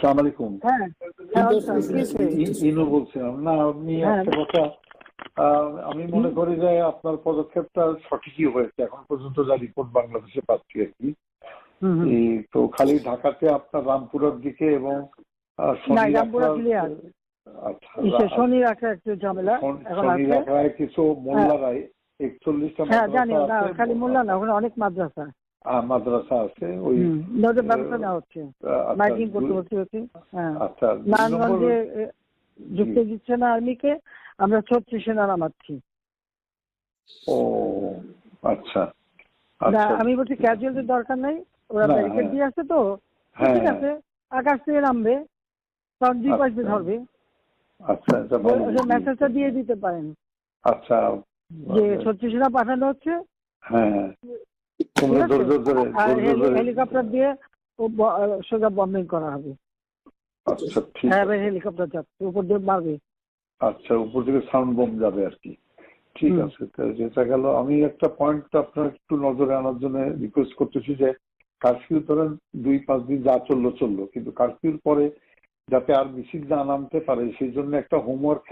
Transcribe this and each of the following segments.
আসসালামু আলাইকুম। হ্যাঁ ইনু বলছিলাম। না, আপনি একটা কথা, আমি মনে করি যে আপনার পদক্ষেপটা সঠিকই হয়েছে এখন পর্যন্ত যা রিপোর্ট বাংলাদেশে পাচ্ছি আর কি। তো খালি ঢাকাতে আপনার রামপুরার দিকে এবং শনি রাখা একটু ঝামেলা শনি রাখায় কিছু মোল্লারাই 41টা খালি মোল্লা না, ওখানে অনেক মাদ্রাসা আছে, ওই ব্যবস্থা নেওয়া হচ্ছে, মাইকিং করতে হচ্ছে। নারায়ণগঞ্জে যুক্ত দিচ্ছে না আর্মিকে, আমরা 36 সেনা নামাচ্ছি। ও আচ্ছা, আমি বলছি ক্যাজুয়ালটির দরকার নাই, ওরা ব্যারিকেড দিয়ে আসছে তো ঠিক আছে, আকাশ থেকে নামবে, তখন 2 পাশে ধরবে। আচ্ছা, মেসেজটা দিয়ে দিতে পারেন। আচ্ছা, যে 36 সেনা পাঠানো হচ্ছে, হেলিকপ্টার দিয়ে সোজা বম্বিং করা হবে। আচ্ছা, ঠিক আছে, হেলিকপ্টার যাচ্ছে উপর দিয়ে মারবে। আচ্ছা, উপর থেকে সাউন্ড বম যাবে আর কি। ঠিক আছে, যেটা গেল। আমি একটা পয়েন্ট আপনার একটু নজরে আনার জন্য রিকোয়েস্ট করতেছি যে কারফিউ ধরেন 2-5 দিন যা চললো, কিন্তু কারফিউর পরে যাতে আর মিছিল না নামতে পারে সেই জন্য একটা হোমওয়ার্ক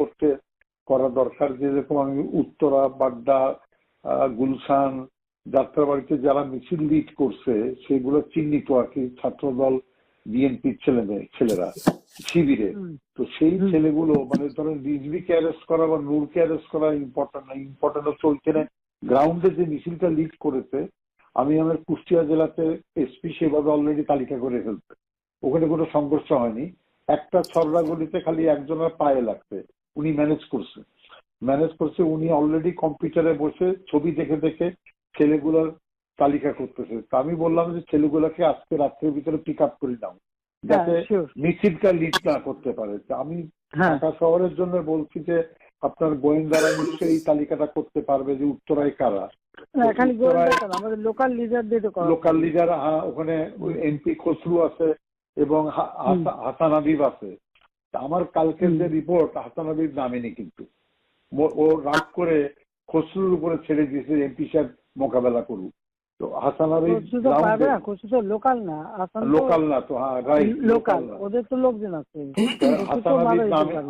করা দরকার। যেরকম আমি উত্তরা, বাড্ডা, গুলশান, যাত্রাবাড়িতে যারা মিছিল লিড করছে সেগুলো চিহ্নিত আর কি, ছাত্রদল, বিএনপির ছেলেরা শিবিরে। তো সেই ছেলেগুলো মানে ধরেন রিজভিকে অ্যারেস্ট করা বা নূরকে অ্যারেস্ট করা ইম্পর্টেন্ট না, ইম্পর্টেন্ট হচ্ছে ওইখানে গ্রাউন্ডে যে মিছিলটা লিড করেছে। আমি আমার কুষ্টিয়া জেলাতে এসপি সেভাবে অলরেডি তালিকা করে ফেলছে, ওখানে কোনো সংঘর্ষ হয়নি। একটা ছররা গলিতে খালি একজনের পায়ে লাগছে, উনি ম্যানেজ করছে। উনি অলরেডি কম্পিউটারে বসে ছবি দেখে ছেলেগুলোর তালিকা করতেছে। তা আমি বললাম যে ছেলেগুলোকে আজকে রাত্রের ভিতরে পিক আপ করে নাও, যাতে মিছিলটা লিড না করতে পারে। আমি ঢাকা শহরের জন্য বলছি যে আপনার গোয়েন্দারা নিশ্চয়ই এই তালিকাটা করতে পারবে যে উত্তরায় কারা। লোকাল লিডার, ওখানে এমপি খসরু আছে এবং হাসান হাবিব আছে। আমার কালকের যে রিপোর্ট, হাসান হাবিব নামেনি, কিন্তু ও রাগ করে খসরুর উপরে ছেড়ে দিয়েছে এমপি সাহেব মোকাবেলা করুক। তো হাসান হাবিব লোকাল না তো, ওদের তো লোকজন আছে।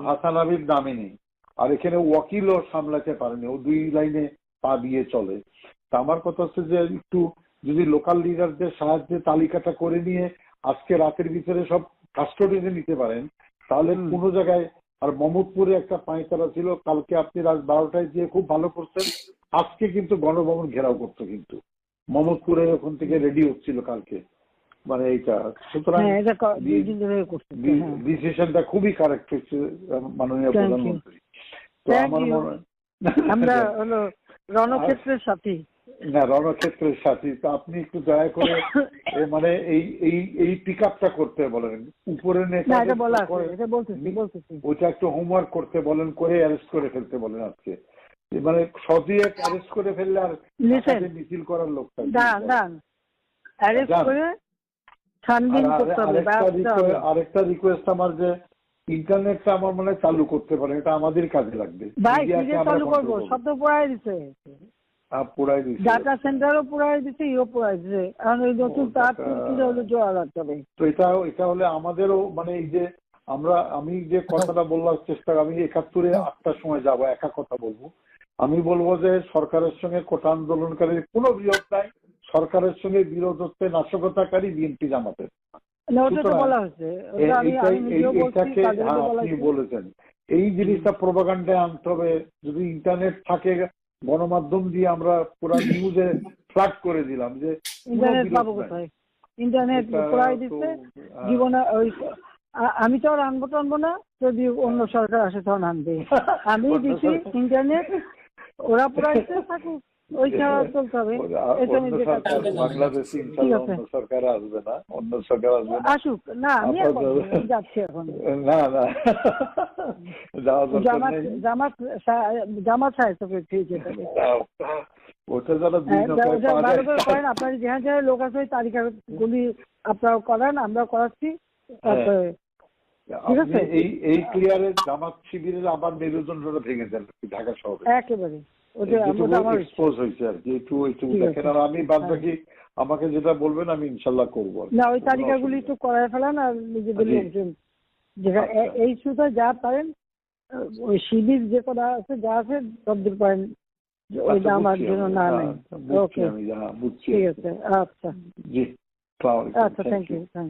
হাসান হাবিব নামেনি, আর এখানে ওয়াকিলও সামলাতে পারেনি, ও 2 লাইনে পা দিয়ে চলে। তা আমার কথা হচ্ছে যে একটু যদি লোকাল লিডারদের সাহায্যে তালিকাটা করে নিয়ে আজকে রাতের ভিতরে সব কাস্টডিতে নিতে পারেন, তাহলে কোনো জায়গায়। আর মোহাম্মদপুরে একটা পাঁচতারা ছিল, কালকে আপনি রাত 12টায় গিয়ে খুব ভালো করছেন। আজকে কিন্তু গণভবন ঘেরাও করতো, কিন্তু মোহাম্মদপুরে ওখান থেকে রেডি হচ্ছিল কালকে, মানে এইটা। সুতরাং ডিসিশনটা খুবই কারেক্ট হচ্ছে মাননীয় প্রধানমন্ত্রী। তো আমার মনে আমরা হলো রণক্ষেত্রের সাথী না, রণক্ষেত্রের সাথী। তো আপনি একটু দয়া করে মানে এই পিক আপটা করতে বলেন, উপরে ওইটা একটু হোমওয়ার্ক করতে বলেন, করে অ্যারেস্ট করে ফেলতে বলেন আজকে। মানে সদিয়ে অ্যারেস্ট করে ফেললে আর মিছিল করার লোকটা আরেকটা রিকোয়েস্ট আমার, যে ইন্টারনেটটা আমার মনে হয় চালু করতে পারেন, এটা আমাদের কাজে লাগবে। ডাটা সেন্টারও পুরাই দিচ্ছে, ইও পুরাই দিচ্ছে, এখন ওই নতুন তার জোড়া লাগতে হবে। তো এটা হলে আমাদেরও মানে এই যে আমি যে কথাটা বলবার চেষ্টা, আমি 71-এ 8টার সময় যাবো, একা কথা বলবো। আমি বলবো যে সরকারের সঙ্গে কোটা আন্দোলনকারীর কোনো বিরোধ নাই, সরকারের সঙ্গে বিরোধ হচ্ছে নাশকতাকারী বিএনপি জামাতের। আপনি বলেছেন এই জিনিসটা প্রোপাগান্ডায় আনতে হবে। যদি ইন্টারনেট থাকে, গণমাধ্যম দিয়ে আমরা পুরো নিউজে ফ্ল্যাট করে দিলাম যে ইন্টারনেট পুরাই দিচ্ছে জীবনে। আমি তো আর আনবো না, যদি অন্য সরকার আসে তখন আনবে। আমি দিচ্ছি ইন্টারনেট, ওরা পুরাইতে থাকুক, ওইটা চলতে হবে। বাংলাদেশে অন্য সরকার আসবে না, আসুক না, আমি যাচ্ছি এখন। না জামাত সাহেব ওটা যারা আপনার যেখানে লোক আছে তালিকা গুলি আপনারা করান, আমরা করাচ্ছি। এই ক্লিয়ারে জামাত শিবিরের আবার মেরুদণ্ডটা ভেঙে দেন ঢাকা শহরে, একেবারে এক্সপোজ হয়েছে আর কি। একটু দেখেন। আর আমি বাদ বাকি আমাকে যেটা বলবেন আমি ইনশাল্লাহ করবো আর কি। না ওই কোনো তালিকাগুলি অসুবিধা একটু করায় ফেলান আর নিজেদের জি। লোকজন যেটা আচ্ছা। এই সুতা যা পারেন ওই শিবির যে কটা আছে যা আছে সবদূর পারেন ওই আচ্ছা, দাম আর বুঝছি জন্য আমি। না হ্যাঁ, নেই। বুঝছি ওকে আমি, হ্যাঁ বুঝছি। ঠিক আছে আচ্ছা জি, আসসালামু আলাইকুম, আচ্ছা thank thank you. You thank you.